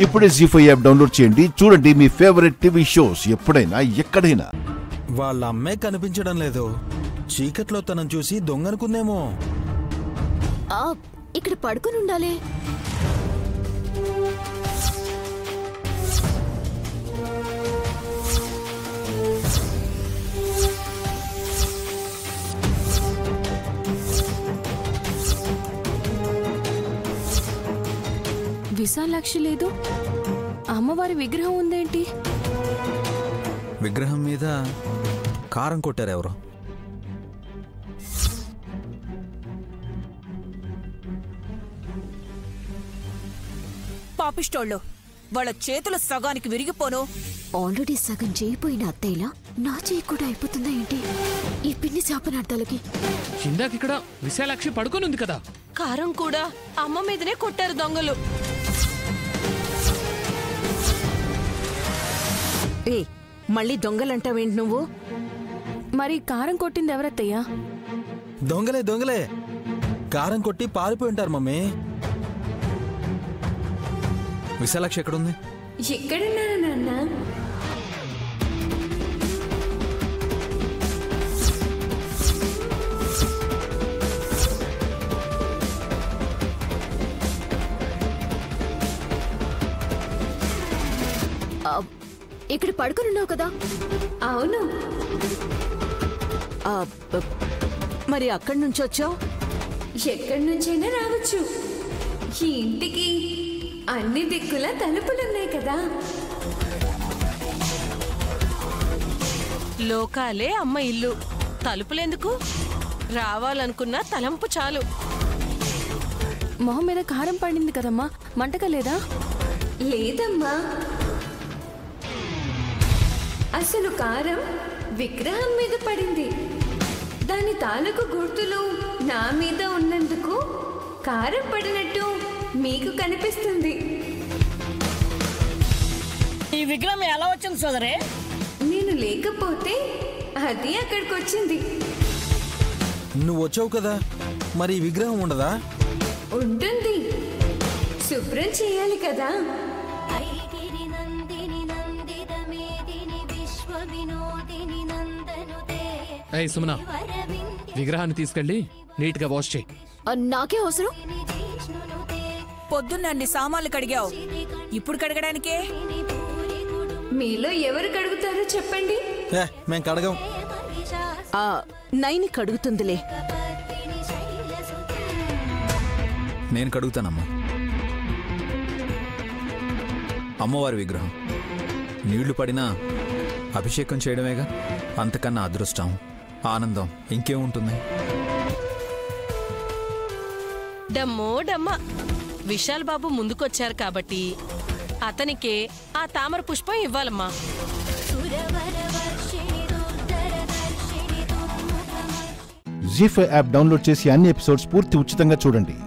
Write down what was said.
ఇప్పుడే జీ5 app download చేయండి. చూడండి మీ ఫేవరెట్ టీవీ షోస్ ఎప్పుడైనా ఎక్కడైనా. వాళ్ళ అమ్మే కనిపించడం లేదు. చీకట్లో తనను చూసి దొంగనుకుందేమో. ఇక్కడ పడుకుని ఉండాలి. విశాలాక్షి లేదు, అమ్మవారి విగ్రహం ఉందేంటి? విగ్రహం మీద కారం కొట్టారు ఎవరు? పాపిష్టోళ్ళు, వాళ్ళ చేతులు సగానికి విరిగిపోను. ఆల్రెడీ సగం చేయిపోయిన అత్తయ్యలా నా చేయి కూడా అయిపోతుందా ఏంటి ఈ పిన్ని శాపనార్థాలకి? ఇందాకిక్కడ విశాలాక్షి పడుకోనుంది కదా. కారం కూడా అమ్మ మీదనే కొట్టారు దొంగలు. మళ్ళీ దొంగలంటావేంటి నువ్వు? మరి కారం కొట్టింది ఎవరత్తయ్యా? దొంగలే దొంగలే, కారం కొట్టి పారిపోయి ఉంటారు మమ్మీ. విశాలాక్షి ఎక్కడుంది? ఎక్కడున్నారా నాన్న? ఇక్కడ పడుకునున్నావు కదా? అవును. మరి అక్కడి నుంచి వచ్చావు? ఎక్కడి నుంచైనా రావచ్చు. ఈ ఇంటికి అన్ని దిక్కుల తలుపులున్నాయి కదా. లోకాలే అమ్మ ఇల్లు, తలుపులెందుకు? రావాలనుకున్న తలంపు చాలు. మొహం మీద కారం పడింది కదమ్మా, మంటగా లేదా? లేదమ్మా, అసలు కారం విగ్రహం మీద పడింది. దాని తాలూకు గుర్తులు నా మీద ఉన్నందుకు కారం పడినట్టు మీకు కనిపిస్తుంది. ఈ విగ్రహం ఎలా వచ్చింది సోదరే? నేను లేకపోతే అది అక్కడికి వచ్చింది. నువ్వు వచ్చావు కదా, మరి ఈ విగ్రహం ఉండదా? ఉంటుంది, శుభ్రం చేయాలి కదా. సుమనా, విగ్రహాన్ని తీసుకెళ్ళి నీట్ గా వాష్ చేయి. నాకే అవసరం? పొద్దున్న అన్ని సామాన్లు కడిగావు, ఇప్పుడు కడగడానికే? మీలో ఎవరు కడుగుతారో చెప్పండి. మేం కడగం. నైని కడుగుతుందిలే. నేను కడుగుతానమ్మా. అమ్మవారి విగ్రహం నీళ్లు పడినా అభిషేకం చేయడమేగా. అంతకన్నా అదృష్టం, ఆనందం ఇంకేముంటుంది? డమ్మో డమ్మ, విశాల్ బాబు ముందుకొచ్చారు కాబట్టి అతనికే ఆ తామర పుష్పం ఇవ్వాలమ్మా. జీ5 యాప్ డౌన్లోడ్ చేసి అన్ని ఎపిసోడ్స్ పూర్తి ఉచితంగా చూడండి.